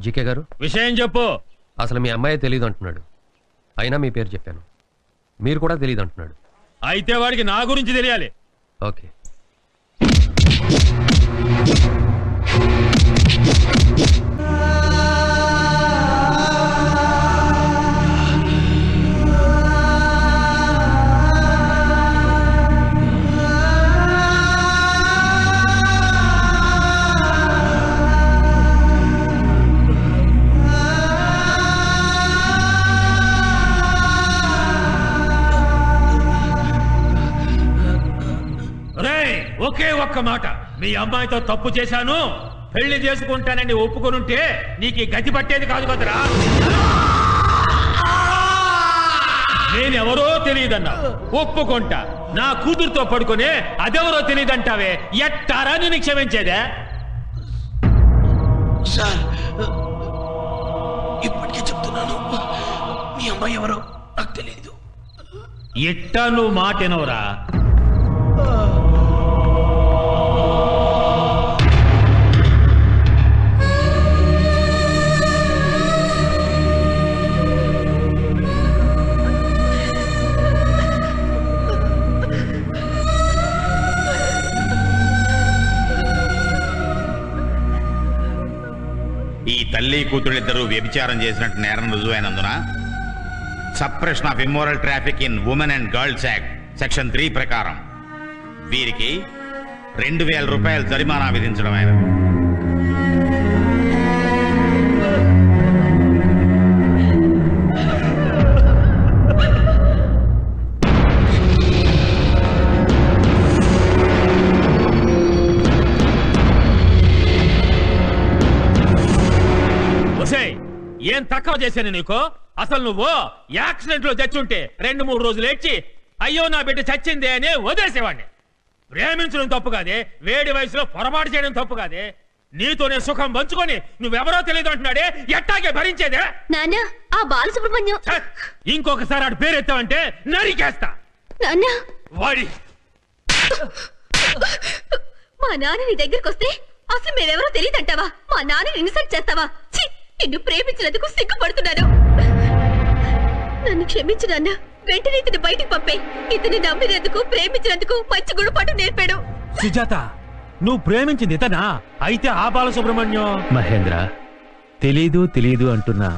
GK గారు విషయం చెప్పు. అసలు మీ అమ్మాయి తెలియదు అంటున్నాడు, అయినా మీ పేరు చెప్పాను. మీరు కూడా తెలియదు అంటున్నాడు. అయితే వాడికి నా గురించి తెలియాలి. ఓకే. ఒకే ఒక్క మాట, మీ అమ్మాయితో తప్పు చేశాను, పెళ్లి చేసుకుంటానని ఒప్పుకొనుంటే నీకు గతి పట్టేది కాదు కదరా. నేనెవరో తెలియదన్నా, ఒప్పుకుంటా. నా కూతురుతో పడుకునే అదెవరో తెలియదంటావే, ఎట్టారా నేను క్షమించేదే? సార్ ఇప్పటికే చెప్తున్నాను, మీ అమ్మాయి ఎవరో నాకు తెలియదు. ఎట్టా నువ్వు మాటెనవరా? ఈ తల్లి కూతుళ్ళిద్దరూ వ్యభిచారం చేసినట్టు నేరం రుజువైనందున suppression of immoral traffic in women and girls act section 3 ప్రకారం వీరికి 2000 రూపాయలు జరిమానా విధించడం అయినది. ఏం తక్కువ చేశాను నీకు? అసలు నువ్వు యాక్సిడెంట్ లో చచ్చుంటే 2-3 రోజులు ఏడ్చి అయ్యో నా బిడ్డ చచ్చిందే అని వదిలేసేవాడిని. ప్రేమించడం తప్పు కాదే, వేడి వయసులో పొరపాటు చేయడం తప్పు కాదే. నీతోనే సుఖం పంచుకొని నువ్వెవరో తెలియదు అంటున్నాడే, ఎట్టాగే భరించేదే? నాన్న, ఆ బాలసుబ్రహ్మణ్యం ఇంకొకసారి ఆడు పేరెత్తావంటే నరికేస్తా. నాన్న, వాడి మా నాన్న నీ దగ్గరికి వస్తే అసలు మేమెవరో తెలియదంటావా? మా నాన్నని ఇన్సల్ట్ చేస్తావా? నిన్ను ప్రేమించినందుకు సిగ్గుపడుతున్నాను. నన్ను క్షమించు నాన్న. వెంటనే ఇతను బయటికి పంపే. ఇతని నమ్మినందుకు, ప్రేమించినందుకు మంచి గుణపాఠం నేర్పాడు. సుజాత, నువ్వు ప్రేమించింది ఇతనా? అయితే ఆ బాలసుబ్రహ్మణ్యం. మహేంద్ర, తెలీదు అంటున్నా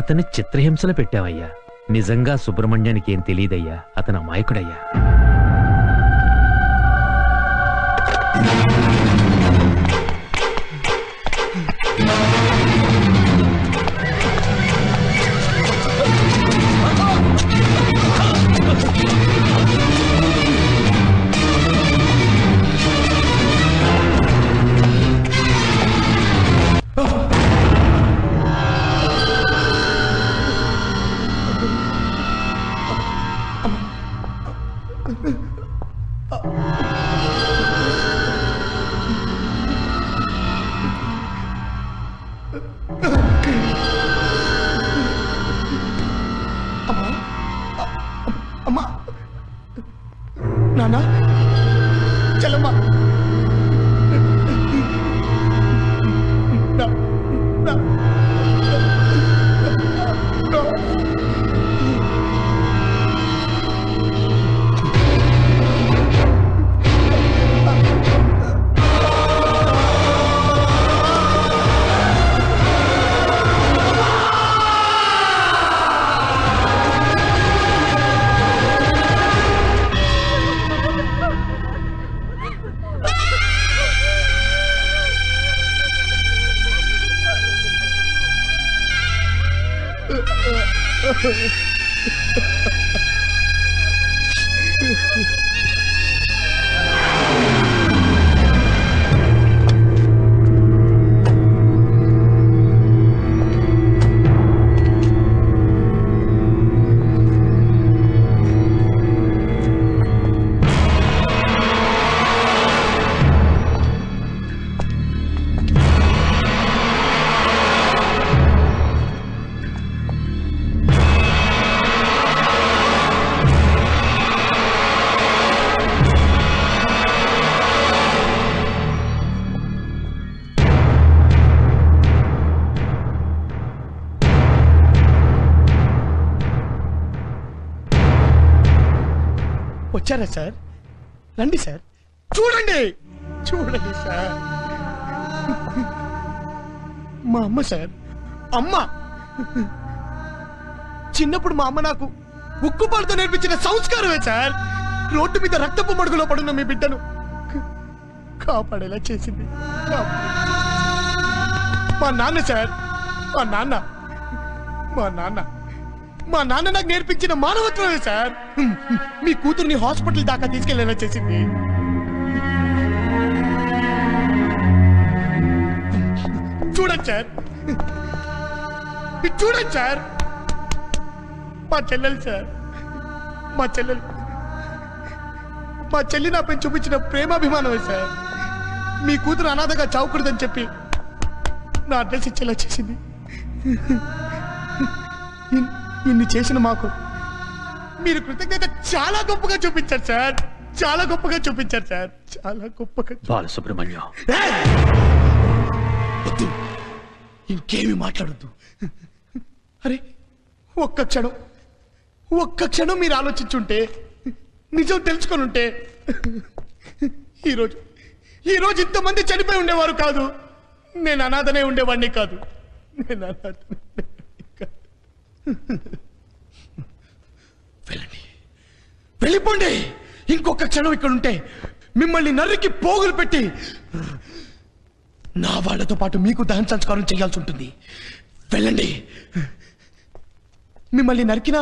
అతన్ని చిత్రహింసలు పెట్టావయ్యా. నిజంగా సుబ్రహ్మణ్యానికి ఏం తెలియదయ్యా, అతను అమాయకుడయ్యా. అమ్మా, నాన్న, చలమ్మా, వచ్చారా సార్? రండి సార్, చూడండి చూడండి సార్. మా అమ్మ సార్, అమ్మ. చిన్నప్పుడు మా అమ్మ నాకు ఉక్కుపాటుతో నేర్పించిన సంస్కారమే సార్ రోడ్డు మీద రక్తపు మడుగులో పడున్న మీ బిడ్డను కాపాడేలా చేసింది. మా నాన్న సార్, మా నాన్న మా నాన్న మా నాన్న నాకు నేర్పించిన మానవత్వమే సార్ మీ కూతుర్ని హాస్పిటల్ దాకా తీసుకెళ్లేలా చేసింది. చూడండి సార్, చూడండి సార్, మా చెల్లెలు సార్, మా చెల్లెలు మా చెల్లి నాపై చూపించిన ప్రేమాభిమానమే సార్ మీ కూతురు అనాథగా చావకూడదని చెప్పి నా అడ్రస్ ఇచ్చేలా చేసింది. ఇన్ని చేసిన మాకు మీరు కృతజ్ఞత చాలా గొప్పగా చూపించారు సార్, చాలా గొప్పగా చూపించారు సార్, చాలా గొప్పగా. బాలసుబ్రహ్మణ్యం, వద్దు, ఇంకేమి మాట్లాడద్దు. అరే ఒక్క క్షణం మీరు ఆలోచించుంటే, నిజం తెలుసుకొని ఉంటే ఈరోజు ఇంతమంది చనిపోయి ఉండేవారు కాదు. నేను అనాథనే ఉండేవాడిని కాదు. వెళ్ళండి, వెళ్ళిపోండి. ఇంకొక క్షణం ఇక్కడ ఉంటే మిమ్మల్ని నరికి పోగులు పెట్టి నా వాళ్ళతో పాటు మీకు దహన సంస్కారం చేయాల్సి ఉంటుంది. వెళ్ళండి. మిమ్మల్ని నరికినా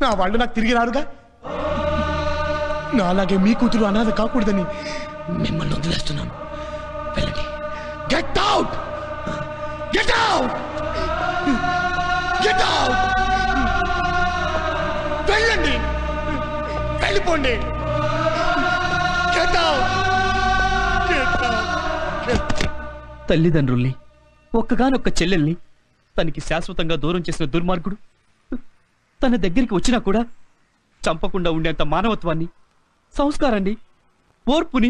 నా వాళ్ళు నాకు తిరిగి రారుగా. నా అలాగే మీ కూతురు అనాథ కాకూడదని మిమ్మల్ని వదిలేస్తున్నాను. వెళ్ళండి. Get out, get out, get out. వెళ్ళండి, వెళ్ళిపోండి. Get out, get out. తల్లిదండ్రుల్ని, ఒక్కగానొక్క చెల్లెల్ని తనకి శాశ్వతంగా దూరం చేసిన దుర్మార్గుడు తన దగ్గరికి వచ్చినా కూడా చంపకుండా ఉండేంత మానవత్వాన్ని, సంస్కారాన్ని, ఓర్పుని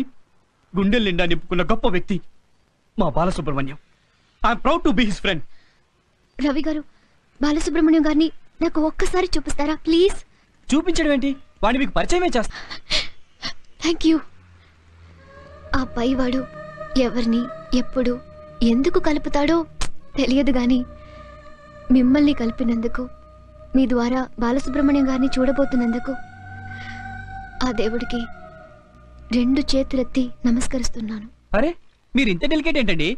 గుండెల నిండా నింపుకున్న గొప్ప వ్యక్తి మా Balasubrahmanyam. I'm proud to be his friend. Ravi గారు, బాలసుబ్రహ్మణ్యం గారిని నాకు ఒక్కసారి చూపిస్తారా ప్లీజ్? చూపించడం ఏంటి, వాడిని మీకు పరిచయమే చేస్తా. Thank you. ఆ పైవాడు ఎవరిని ఎప్పుడు ఎందుకు కలుపుతాడో తెలియదు గాని మిమ్మల్ని కలిపినందుకు, మీ ద్వారా బాలసుబ్రహ్మణ్యం గారిని చూడబోతున్నందుకు ఆ దేవుడికి 2 చేతులెత్తి నమస్కరిస్తున్నాను. అరే, మీరు ఇంత డెలికేట్ ఏంటండి?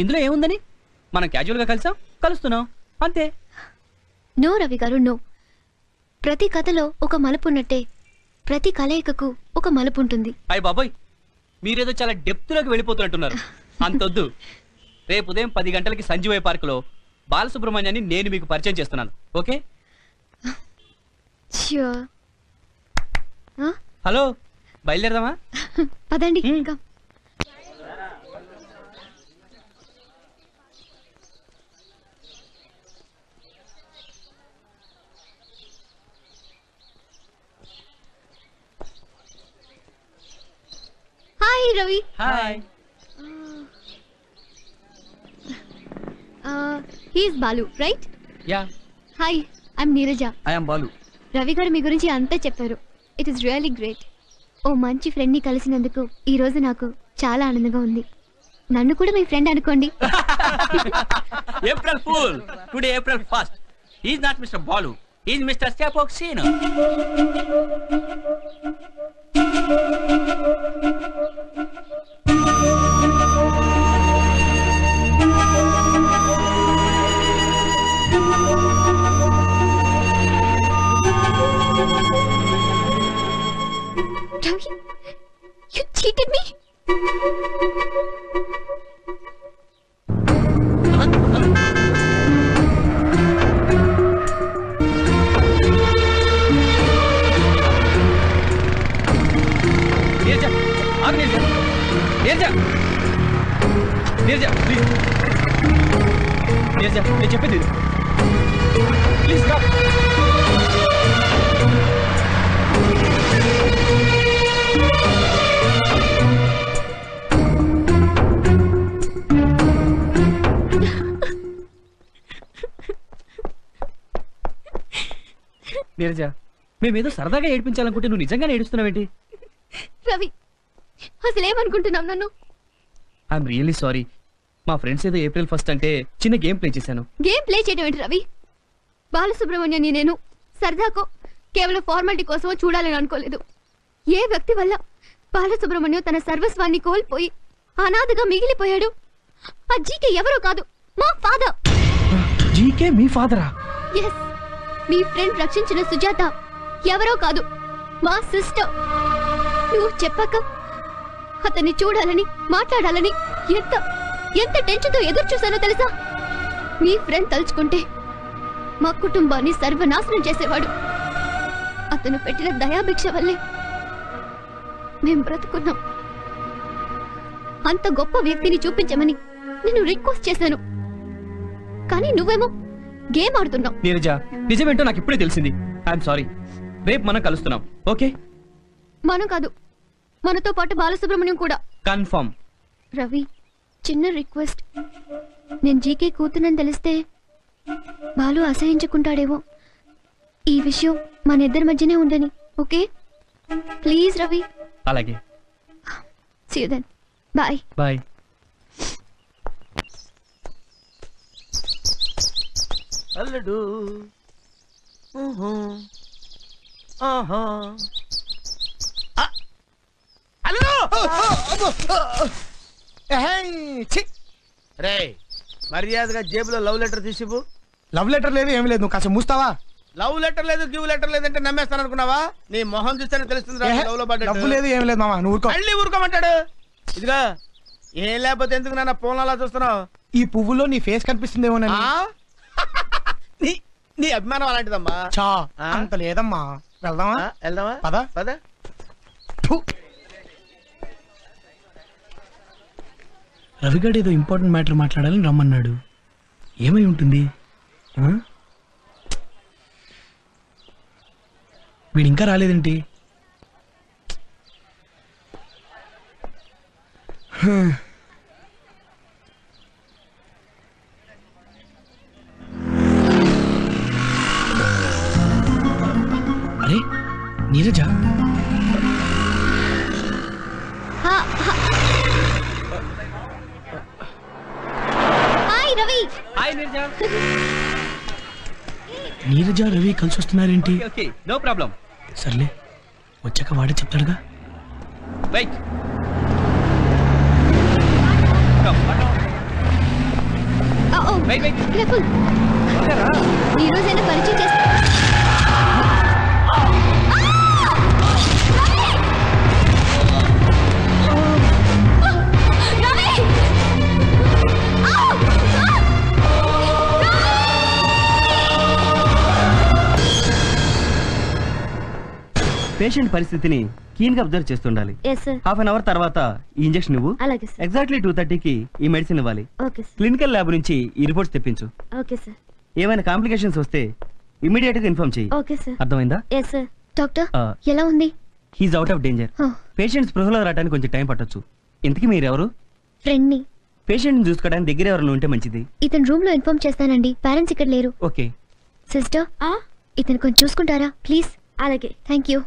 ఇందులో ఏముందని? మనం క్యాజువల్గా కలుస్తున్నాం అంతే. నో రవి గారు, నో. ప్రతి కథలో ఒక మలుపు ఉన్నట్టే ప్రతి కలయికకు ఒక మలుపు ఉంటుంది. అయ్య బాబోయ్, మీరేదో చాలా డెప్త్లోకి వెళ్ళిపోతున్నట్టున్నారు. అంతొద్దు. రేపు ఉదయం 10 గంటలకి సంజీవయ్య పార్కులో బాలసుబ్రహ్మణ్యాన్ని నేను మీకు పరిచయం చేస్తున్నాను. ఓకే? ష్యూర్. హలో, బయలుదేరదామా? పదండి. Hi Ravi. Hi. He's Balu, right? Yeah. Hi, I'm Neeraja. I am Balu. Ravi గారు మీ గురించి అంతా చెప్పారు. It is really great. ఓ మంచి ఫ్రెండ్ ని కలిసినందుకు ఈ రోజు నాకు చాలా ఆనందంగా ఉంది. నన్ను కూడా మీ ఫ్రెండ్ అనుకోండి. April fool. Today April 1st. He is not mister Balu, he is mister స్టాపోక్సీనో. Ravi, you cheated me. నేను చెప్పేది ప్లీజ్ రా. నీరజ, మేమేదో సరదాగా ఏడిపించాలనుకుంటే నువ్వు నిజంగానే ఏడుస్తున్నావేంటి? రవి అసలేమనుకుంటున్నాం నన్ను? I'm really sorry. మా ఫ్రెండ్స్ ఏదో April 1 అంటే చిన్న గేమ్ ప్లే చేశాను. గేమ్ ప్లే చేయడం ఏంటి రవి? బాలసుబ్రహ్మణ్యాన్ని నేను సరదాకో కేవలం ఫార్మాలిటీ కోసమో చూడాలని అనుకోలేదు. ఏ వ్యక్తి వల్ల బాలసుబ్రహ్మణ్యం తన సర్వస్వాన్ని కోల్పోయి అనాథగా మిగిలిపోయాడు? ఆ జీకే ఎవరో కాదు, మా ఫాదర్. జీకే మీ ఫాదరా? ఎస్, మీ ఫ్రెండ్ రక్షించిన సుజాత ఎవరో కాదు, మా సిస్టర్. నువ్వు చెప్పాక అతన్ని చూడాలని మాట్లాడాలని ఎంత ఎంత టెన్షన్తో ఎదురు చూశానో తెలుసా? మీ ఫ్రెండ్ తలుచుకుంటే మా కుటుంబాన్ని సర్వనాశనం చేసేవాడు. అతను పెట్టిన దయాభిక్ష వల్లే మేం బ్రతుకున్నాం. అంత గొప్ప వ్యక్తిని చూపించమని నేను రిక్వెస్ట్ చేశాను, కానీ నువ్వేమో గేమ్ ఆడుతున్నావు. నీరజ, నిజమేంటో నాకు ఇప్పుడే తెలిసింది. I'm sorry. రేపు మనం కలుస్తున్నాం, ఓకే? మనం కాదు, మనతో పాటు బాలసుబ్రహ్మణ్యం కూడా. కన్ఫర్మ్. రవి, చిన్న రిక్వెస్ట్. నేను జీకే కూతునని తెలిస్తే బాలు అసహించుకుంటాడేమో. ఈ విషయం మన ఇద్దరి మధ్యనే ఉండని, ఓకే? ప్లీజ్ రవి. అలాగే. See you then. Bye. Bye. అల్లుడు రే, మర్యాదగా జేబులో లవ్ లెటర్ తీసివు. లవ్ లెటర్ లేదు, ఏమి లేదు. నువ్వు కాస్త మూస్తావా? లవ్ లెటర్ లేదు, గివ్ లెటర్ లేదంటే నమ్మేస్తాను అనుకున్నావా? నీ మొహం చూస్తేనే తెలుస్తుంది లవ్ లో పడ్డా. డబ్బు లేదు, ఏమి లేదు మామ, నువ్వు ఊరుకో. మళ్ళీ ఊరుకోమంటాడు. ఇదిగా ఏం లేకపోతే ఎందుకు నాన్న ఫోన్ అలా చూస్తున్నావు? ఈ పువ్వులో నీ ఫేస్ కనిపిస్తుందేమోనని. నీ నీ అభిమానం అలాంటిదమ్మా. చా అంత లేదమ్మా. వెళ్దామా? వెళ్దామా? పద పద. రవిగాడు ఏదో ఇంపార్టెంట్ మ్యాటర్ మాట్లాడాలని రమ్మన్నాడు. ఏమై ఉంటుంది? వీడు ఇంకా రాలేదేంటి? అరే నీరజ, హాయ్ రవి. హాయ్ నీరజ. నీరజ రవి కలిసి వస్తున్నారేంటి? Okay, no problem. సర్లే, వచ్చాక వాడే చెప్తాడుగా. వెయిట్. ఈ రోజైనా పరిచయం చేస్తా. పేషెంట్ పరిస్థితిని కీన్ గా అబ్జర్వ్ చేస్తుండాలి. హాఫ్ అన్ అవర్ తర్వాత ఈ ఇంజెక్షన్ ఇవ్వు. ఎగ్జాక్ట్లీ 2:30కి ఈ మెడిసిన్ ఇవ్వాలి. క్లినికల్ ల్యాబ్ నుంచి ఈ రిపోర్ట్స్ తెప్పించు. ఏమైనా కాంప్లికేషన్స్ వస్తే ఇమీడియట్ గా ఇన్ఫార్మ్ చేయి. అర్థమైందా? డాక్టర్ ఎలా ఉంది? He's out of danger. Patient స్పృహలో రావడానికి కొంచెం టైం పట్టొచ్చు. ఇంతకీ మీరెవరు? ఫ్రెండ్ ని. పేషెంట్ ని చూసుకోవడానికి దగ్గర ఎవరైనా ఉంటే మంచిది. ఇతను రూమ్ లో ఇన్ఫార్మ్ చేస్తానండి. పేరెంట్స్ ఇక్కడ లేరు. ఓకే సిస్టర్, ఇతను కొంచెం చూసుకుంటారా ప్లీజ్? అలాగే, థ్యాంక్ యూ.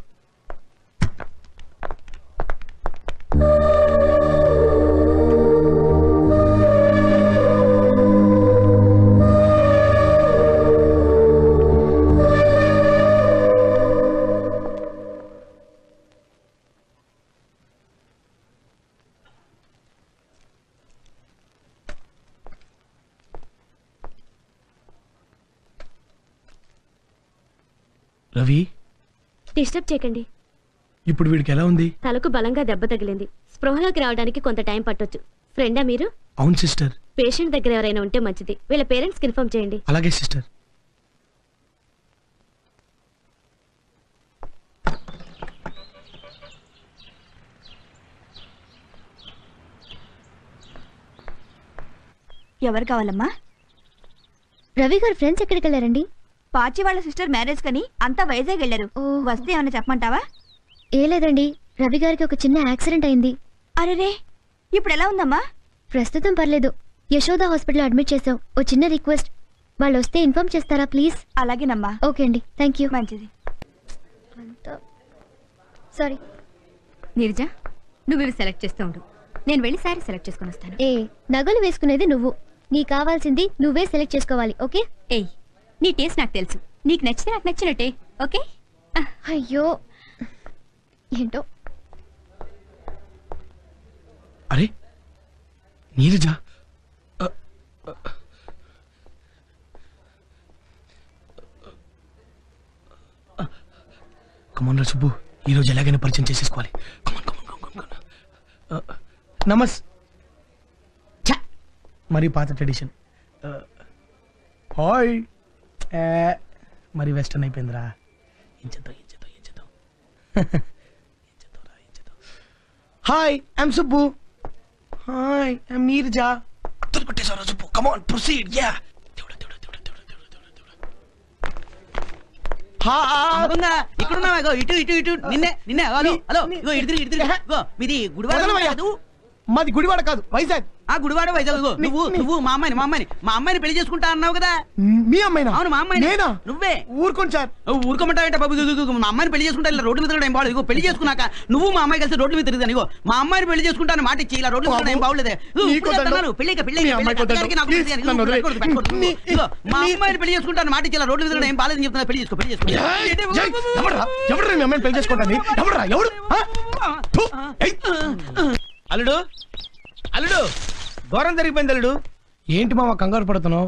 రవి, డిస్టర్బ్ చేయకండి. ఇప్పుడు వీడికి ఎలా ఉంది? తలకు బలంగా దెబ్బ తగిలింది. స్పృహలోకి రావడానికి కొంత టైం పట్టొచ్చు. ఫ్రెండా మీరు? అవును సిస్టర్. పేషెంట్ దగ్గర ఎవరైనా ఉంటే మంచిది. వీళ్ళ పేరెంట్స్ కి ఇన్ఫార్మ్ చేయండి. అలాగే సిస్టర్. ఎవరు కావాలమ్మా? రవి గారు ఫ్రెండ్స్ ఎక్కడికి వెళ్ళారండి? పాచి వాళ్ళ సిస్టర్ మ్యారేజ్ కని అంతా వైజాగ్ వెళ్ళారు. వస్తే ఏమన్నా చెప్పమంటావా? ఏ లేదండి, రవి గారికి ఒక చిన్న యాక్సిడెంట్ అయింది. అరేరే, ఇప్పుడు ఎలా ఉందమ్మా? ప్రస్తుతం పర్లేదు. యశోద హాస్పిటల్ అడ్మిట్ చేసాం. ఓ చిన్న రిక్వెస్ట్, వాళ్ళు వస్తే ఇన్ఫార్మ్ చేస్తారా ప్లీజ్? అలాగేనమ్మా. ఓకే అండి, థ్యాంక్ యూ. మంచిది. సారీ నీరజ నువ్వు ఇవి సెలెక్ట్ చేస్తూ ఉండు, నేను వెళ్ళి శారీ సెలెక్ట్ చేసుకుని వస్తాను. ఏ నగలు వేసుకునేది నువ్వు, నీకు కావాల్సింది నువ్వే సెలెక్ట్ చేసుకోవాలి. ఓకే? ఏయ్ నీ టేస్ట్ నాకు తెలుసు, నీకు నచ్చితే నాకు నచ్చినట్టే. ఓకే? అయ్యో ఏంటో. అరే నీరజ, కమాన్ రా సుబ్బు, ఈరోజు ఎలాగైనా పరిచయం చేసేసుకోవాలి. కమాన్ కమాన్ కమాన్. నమస్ మరి పాత ట్రెడిషన్. హాయ్ మరి వెస్టర్న్ అయిపోయిందిరా. ఏం చేద్దాం ఏం చేద్దాం ఏం చేద్దాం ఏం చేద్దాంరా ఏం చేద్దాం. Hi I'm Subbu. Hi I'm Neeraja. కొట్టేశారా సుబ్బు? Come on proceed. యా ఇక్కడున్నావా? ఇటు ఇటు ఇటు నిన్నే నిన్నే. హలో హలో, ఇగో ఇటు తిరిగి ఇటు తిరిగి. ఇగో మీది గుడివాడ కాదు? మాది గుడివాడ కాదు, వైజాగ్. ఆ గుడివాడ వైజాగ్. ఇగో నువ్వు మా అమ్మాయిని పెళ్లి చేసుకుంటా అన్నావు కదా. మీ అమ్మాయినా? అవును మా అమ్మాయిని. నేనా? నువ్వే. ఊరుకోండి సార్. ఊరుకోమంటావేంట బాబు? మా అమ్మాయిని పెళ్లి చేసుకుంటా ఇలా రోడ్డు మీద తిరగడం ఏం బాగలేదు. ఇగో పెళ్లి చేసుకున్నాక నువ్వు మా అమ్మాయి కలిసి రోడ్డు మీద తిరుగుతాను. ఇగో మా అమ్మాయిని పెళ్లి చేసుకుంటాను మాట ఇచ్చి ఇలా రోడ్డు మీద ఏం బాగలేదే. మా అమ్మాయిని పెళ్లి చేసుకుంటాను మాట ఇచ్చి ఇలా రోడ్డు మీద ఏం బాగాలేదని చెప్తున్నా. పెళ్లి చేసుకో పెళ్లి చేసుకో. ఎవరు మీ అమ్మాయిని పెళ్లి చేసుకుంటాను? ఎవడురా ఎవడు? అల్లుడు అల్లుడు ఘోరం జరిగిపోయింది అల్లుడు. ఏంటి మామ కంగారు పడుతున్నావు?